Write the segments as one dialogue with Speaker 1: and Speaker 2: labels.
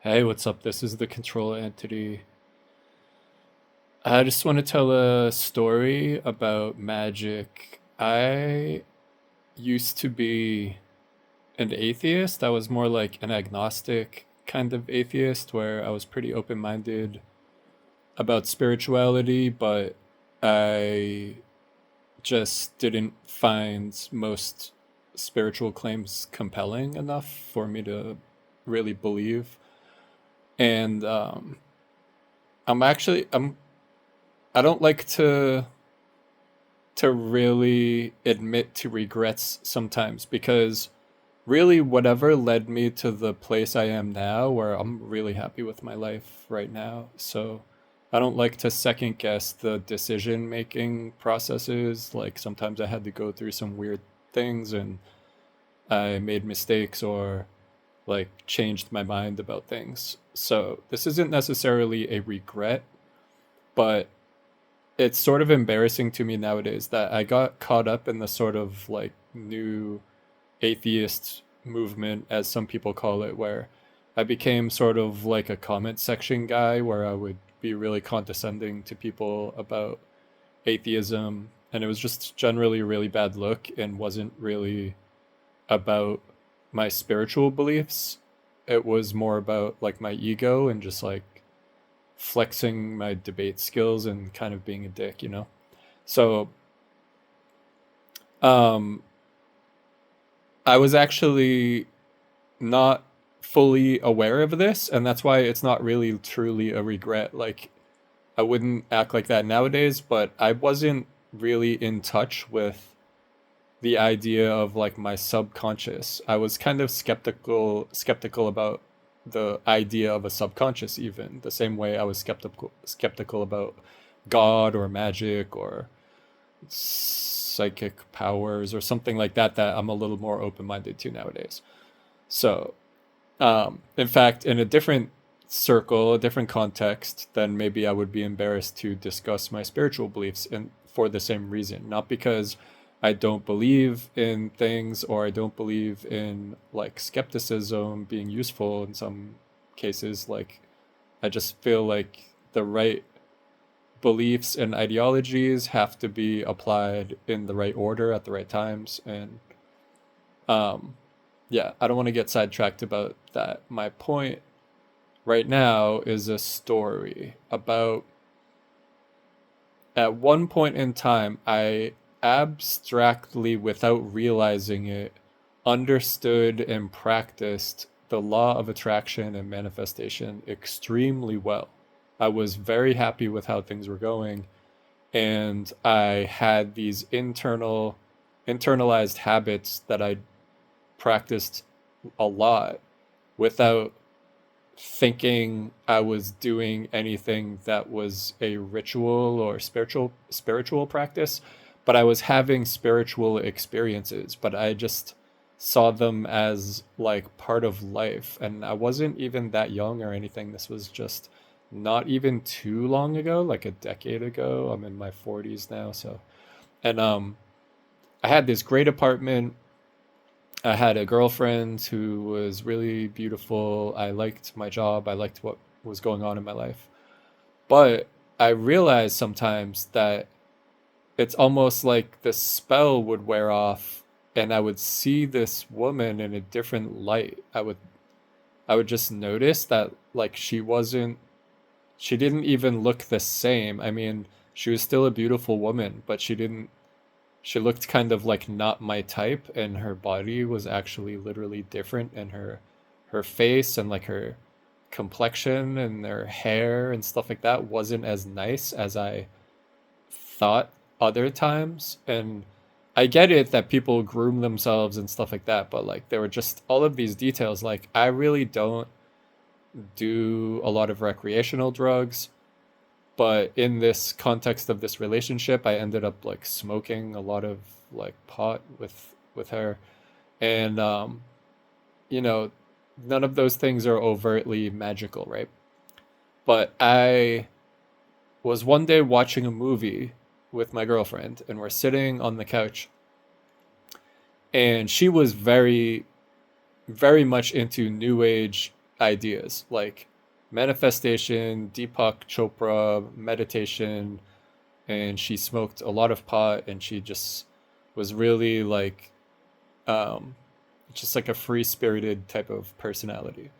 Speaker 1: Hey, what's up? This is the Control Entity. I just want to tell a story about magic. I used to be an atheist. I was more like an agnostic kind of atheist where I was pretty open minded about spirituality, but I just didn't find most spiritual claims compelling enough for me to really believe. And I don't like to really admit to regrets sometimes because really whatever led me to the place I am now where I'm really happy with my life right now. So I don't like to second guess the decision making processes. Like sometimes I had to go through some weird things and I made mistakes or like changed my mind about things. So this isn't necessarily a regret, but it's sort of embarrassing to me nowadays that I got caught up in the sort of like new atheist movement, as some people call it, where I became sort of like a comment section guy where I would be really condescending to people about atheism. And it was just generally a really bad look and wasn't really about my spiritual beliefs. It was more about like my ego and just like flexing my debate skills and kind of being a dick, you know? So um, I was actually not fully aware of this, and that's why it's not really truly a regret. Like, I wouldn't act like that nowadays, but I wasn't really in touch with the idea of like my subconscious. I was kind of skeptical about the idea of a subconscious, even the same way I was skeptical about God or magic or psychic powers or something like that I'm a little more open-minded to nowadays. So, in fact, in a different circle, a different context, then maybe I would be embarrassed to discuss my spiritual beliefs and for the same reason, not because I don't believe in things or I don't believe in like skepticism being useful in some cases. Like, I just feel like the right beliefs and ideologies have to be applied in the right order at the right times. And um, yeah, I don't want to get sidetracked about that. My point right now is a story about at one point in time, I abstractly, without realizing it, understood and practiced the law of attraction and manifestation extremely well. I was very happy with how things were going, and I had these internalized habits that I practiced a lot without thinking I was doing anything that was a ritual or spiritual practice, but I was having spiritual experiences, but I just saw them as like part of life, and I wasn't even that young or anything. This was just not even too long ago, like a decade ago. I'm in my 40s now, so and I had this great apartment. I had a girlfriend who was really beautiful. I liked my job. I liked what was going on in my life. But I realized sometimes that it's almost like the spell would wear off and I would see this woman in a different light. I would just notice that like she didn't even look the same. I mean, she was still a beautiful woman, but she looked kind of like not my type, and her body was actually literally different, and her face and like her complexion and her hair and stuff like that wasn't as nice as I thought other times. And I get it that people groom themselves and stuff like that, but like there were just all of these details. Like, I really don't do a lot of recreational drugs, but in this context of this relationship, I ended up like smoking a lot of like pot with her. And you know, none of those things are overtly magical, right? But I was one day watching a movie with my girlfriend, and we're sitting on the couch, and she was very much into new age ideas like manifestation, Deepak Chopra, meditation, and she smoked a lot of pot, and she just was really like um, just like a free spirited type of personality.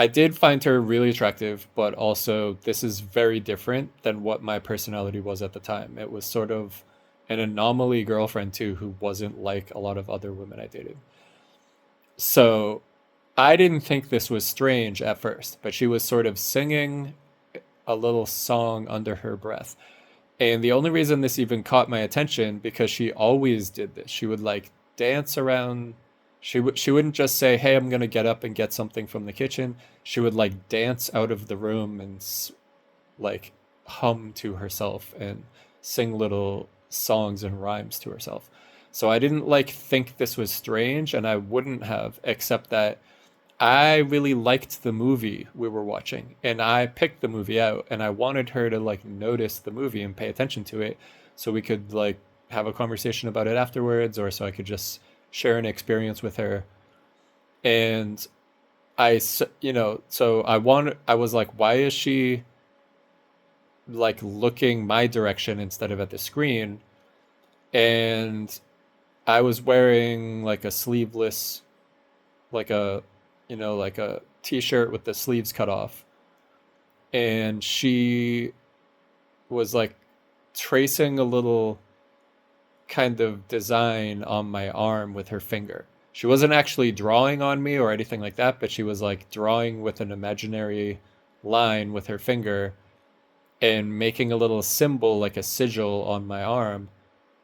Speaker 1: I did find her really attractive, but also this is very different than what my personality was at the time. It was sort of an anomaly girlfriend too, who wasn't like a lot of other women I dated. So I didn't think this was strange at first, but she was sort of singing a little song under her breath. And the only reason this even caught my attention, because she always did this. She would like dance around. She wouldn't just say, "Hey, I'm gonna get up and get something from the kitchen." She would like dance out of the room and like hum to herself and sing little songs and rhymes to herself. So I didn't like think this was strange, and I wouldn't have, except that I really liked the movie we were watching, and I picked the movie out, and I wanted her to like notice the movie and pay attention to it so we could like have a conversation about it afterwards, or so I could just share an experience with her. And so I was like, why is she like looking my direction instead of at the screen? And I was wearing like a sleeveless, like a, like a t-shirt with the sleeves cut off. And she was like tracing a little kind of design on my arm with her finger. She wasn't actually drawing on me or anything like that, but she was like drawing with an imaginary line with her finger and making a little symbol like a sigil on my arm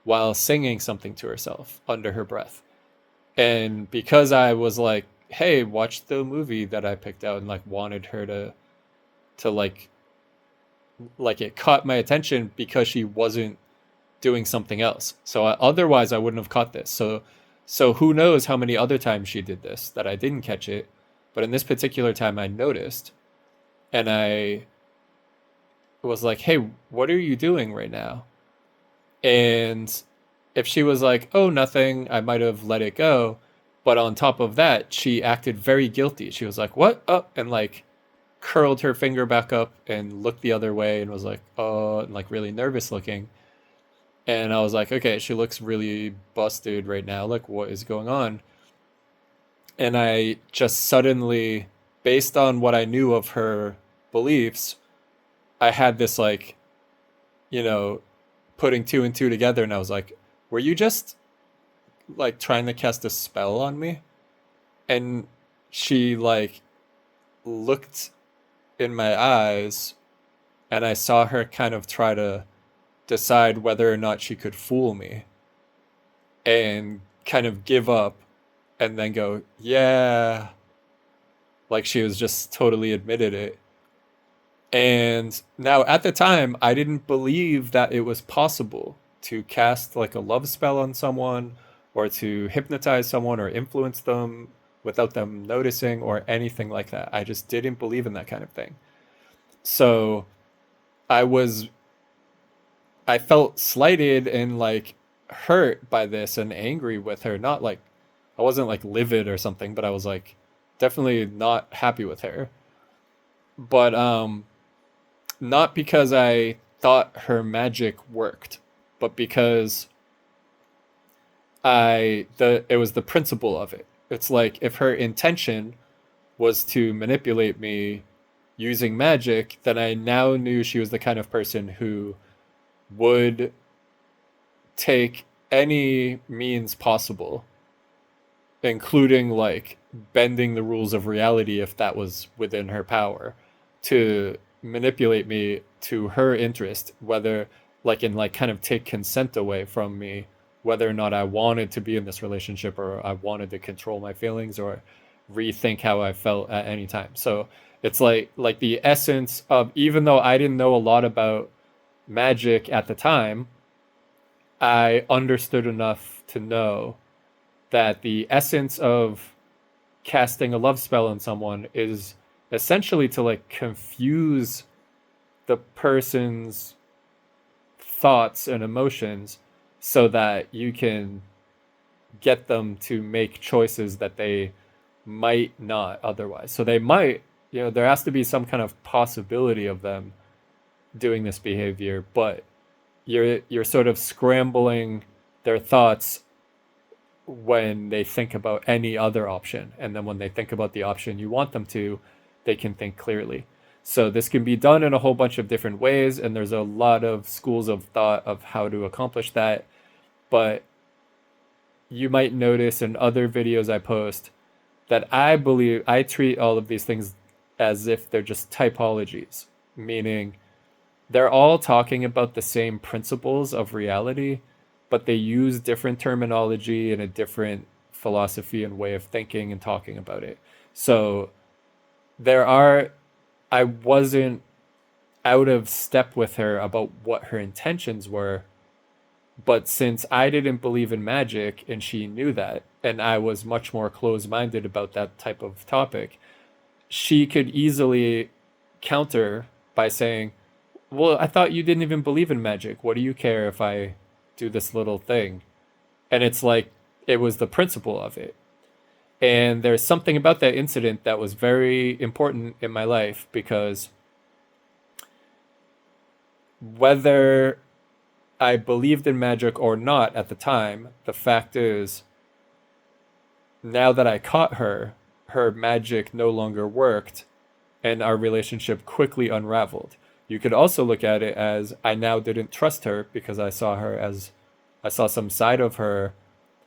Speaker 1: while singing something to herself under her breath. And because I was like, "Hey, watch the movie that I picked out," and like wanted her to like it caught my attention because she wasn't doing something else. So otherwise I wouldn't have caught this. So who knows how many other times she did this that I didn't catch it, but in this particular time I noticed, and I was like, "Hey, what are you doing right now?" And if she was like, "Oh, nothing," I might have let it go. But on top of that, she acted very guilty. She was like, "What?" Oh, and like curled her finger back up and looked the other way and was like, "Oh," and like really nervous looking. And I was like, "Okay, she looks really busted right now. Like, what is going on?" And I just suddenly, based on what I knew of her beliefs, I had this like, you know, putting two and two together, and I was like, "Were you just like trying to cast a spell on me?" And she like looked in my eyes, and I saw her kind of try to decide whether or not she could fool me and kind of give up and then go, "Yeah," like she was just totally admitted it. And now at the time, I didn't believe that it was possible to cast like a love spell on someone or to hypnotize someone or influence them without them noticing or anything like that. I just didn't believe in that kind of thing. So I was, I felt slighted and like hurt by this and angry with her. Not like, I wasn't like livid or something, but I was like definitely not happy with her. But not because I thought her magic worked, but because it was the principle of it. It's like if her intention was to manipulate me using magic, then I now knew she was the kind of person who would take any means possible, including like bending the rules of reality if that was within her power, to manipulate me to her interest, whether like in like kind of take consent away from me, whether or not I wanted to be in this relationship or I wanted to control my feelings or rethink how I felt at any time. So it's like the essence of, even though I didn't know a lot about magic at the time, I understood enough to know that the essence of casting a love spell on someone is essentially to like confuse the person's thoughts and emotions so that you can get them to make choices that they might not otherwise. So they might, there has to be some kind of possibility of them doing this behavior, but you're sort of scrambling their thoughts when they think about any other option, and then when they think about the option you want them to, they can think clearly. So this can be done in a whole bunch of different ways, and there's a lot of schools of thought of how to accomplish that. But you might notice in other videos I post that I believe I treat all of these things as if they're just typologies, meaning they're all talking about the same principles of reality, but they use different terminology and a different philosophy and way of thinking and talking about it. So I wasn't out of step with her about what her intentions were, but since I didn't believe in magic and she knew that, and I was much more closed minded about that type of topic, she could easily counter by saying, well, I thought you didn't even believe in magic. What do you care if I do this little thing? And it's like, it was the principle of it. And there's something about that incident that was very important in my life, because whether I believed in magic or not at the time, the fact is, now that I caught her, her magic no longer worked, and our relationship quickly unraveled. You could also look at it as I now didn't trust her because I saw some side of her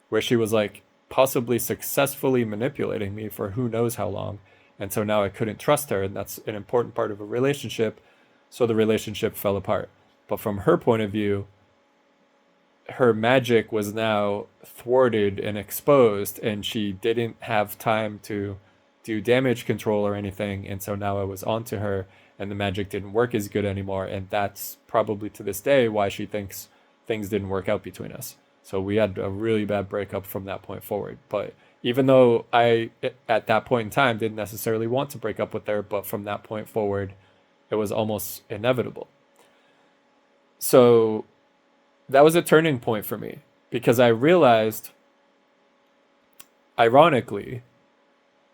Speaker 1: where she was like possibly successfully manipulating me for who knows how long. And so now I couldn't trust her, and that's an important part of a relationship. So the relationship fell apart. But from her point of view, her magic was now thwarted and exposed, and she didn't have time to do damage control or anything. And so now I was onto her, and the magic didn't work as good anymore. And that's probably to this day why she thinks things didn't work out between us. So we had a really bad breakup from that point forward. But even though I, at that point in time, didn't necessarily want to break up with her, but from that point forward, it was almost inevitable. So that was a turning point for me, because I realized, ironically,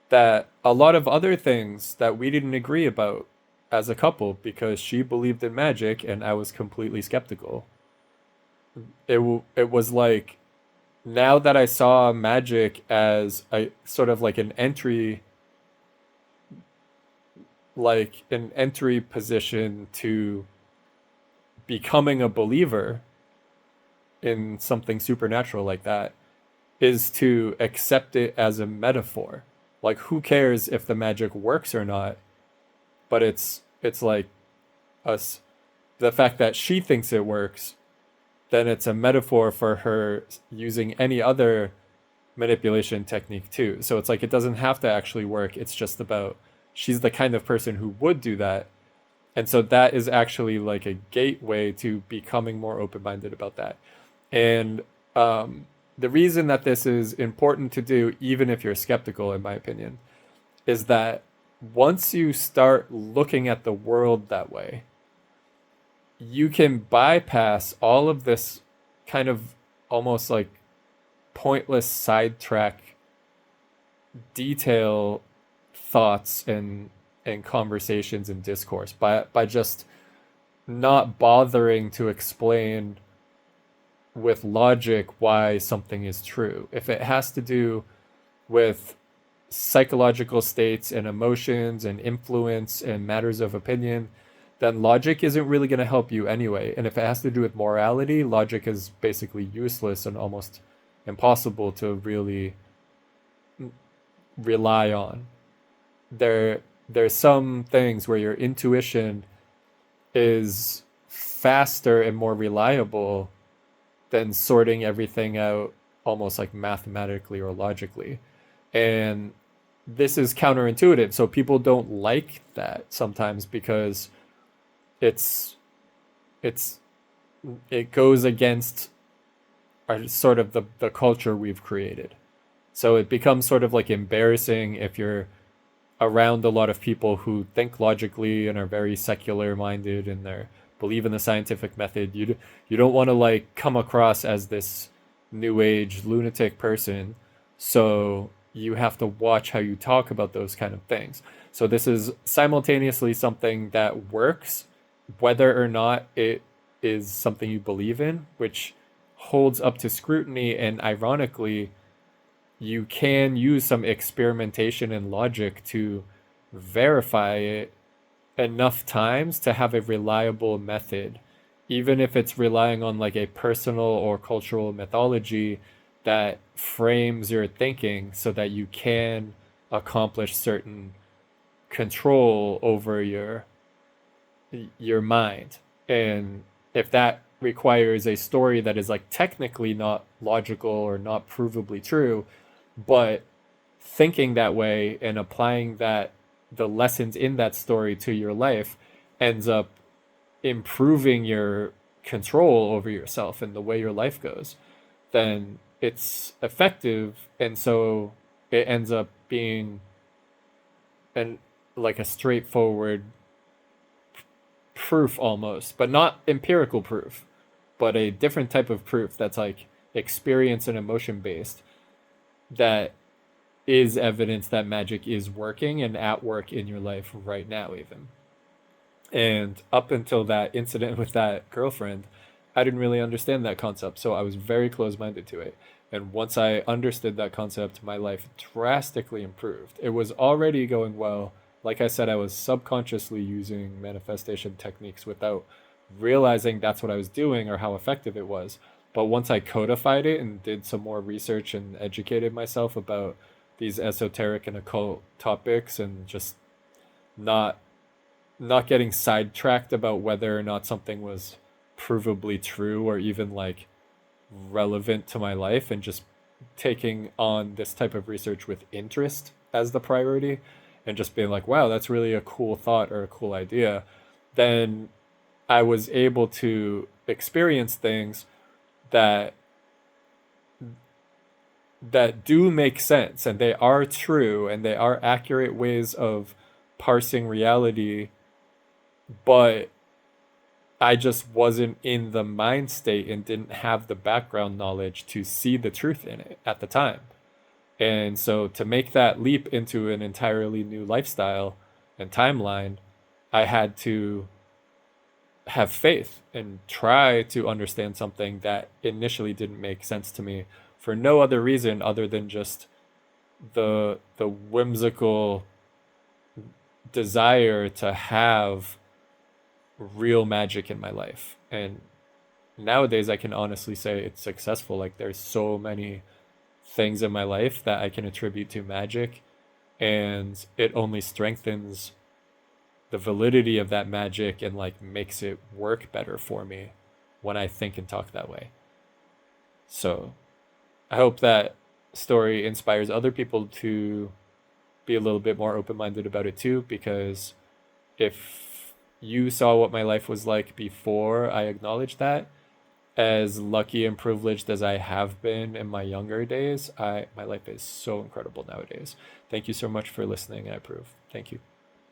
Speaker 1: that a lot of other things that we didn't agree about as a couple, because she believed in magic and I was completely skeptical. It was like, now that I saw magic as a sort of like an entry position to becoming a believer in something supernatural like that, is to accept it as a metaphor. Like, who cares if the magic works or not? But it's like us, the fact that she thinks it works, then it's a metaphor for her using any other manipulation technique too. So it's like, it doesn't have to actually work. It's just about, she's the kind of person who would do that. And so that is actually like a gateway to becoming more open-minded about that. And the reason that this is important to do, even if you're skeptical, in my opinion, is that once you start looking at the world that way, you can bypass all of this kind of almost like pointless sidetrack detail thoughts and conversations and discourse by just not bothering to explain with logic why something is true. If it has to do with psychological states and emotions and influence and matters of opinion, then logic isn't really going to help you anyway. And if it has to do with morality, logic is basically useless and almost impossible to really rely on. There's some things where your intuition is faster and more reliable than sorting everything out almost like mathematically or logically. And this is counterintuitive. So people don't like that sometimes because it goes against our sort of the culture we've created. So it becomes sort of like embarrassing if you're around a lot of people who think logically and are very secular minded and they believe in the scientific method. You don't want to like come across as this new age lunatic person. So you have to watch how you talk about those kind of things. So this is simultaneously something that works, whether or not it is something you believe in, which holds up to scrutiny. And ironically, you can use some experimentation and logic to verify it enough times to have a reliable method, even if it's relying on like a personal or cultural mythology that frames your thinking so that you can accomplish certain control over your mind. And if that requires a story that is like technically not logical or not provably true, but thinking that way and applying that the lessons in that story to your life ends up improving your control over yourself and the way your life goes, then it's effective. And so it ends up being an like a straightforward proof almost, but not empirical proof, but a different type of proof that's like experience and emotion based, that is evidence that magic is working and at work in your life right now even. And up until that incident with that girlfriend, I didn't really understand that concept, so I was very close-minded to it. And once I understood that concept, my life drastically improved. It was already going well. Like I said, I was subconsciously using manifestation techniques without realizing that's what I was doing or how effective it was. But once I codified it and did some more research and educated myself about these esoteric and occult topics, and just not not getting sidetracked about whether or not something was provably true or even like relevant to my life, and just taking on this type of research with interest as the priority, and just being like, wow, that's really a cool thought or a cool idea, then I was able to experience things that do make sense, and they are true, and they are accurate ways of parsing reality, but I just wasn't in the mind state and didn't have the background knowledge to see the truth in it at the time. And so to make that leap into an entirely new lifestyle and timeline, I had to have faith and try to understand something that initially didn't make sense to me for no other reason other than just the whimsical desire to have real magic in my life. And nowadays I can honestly say it's successful. Like there's so many things in my life that I can attribute to magic, and it only strengthens the validity of that magic and like makes it work better for me when I think and talk that way. So I hope that story inspires other people to be a little bit more open-minded about it too, because if you saw what my life was like before I acknowledged that, as lucky and privileged as I have been in my younger days, I my life is so incredible nowadays. Thank you so much for listening. I approve. Thank you.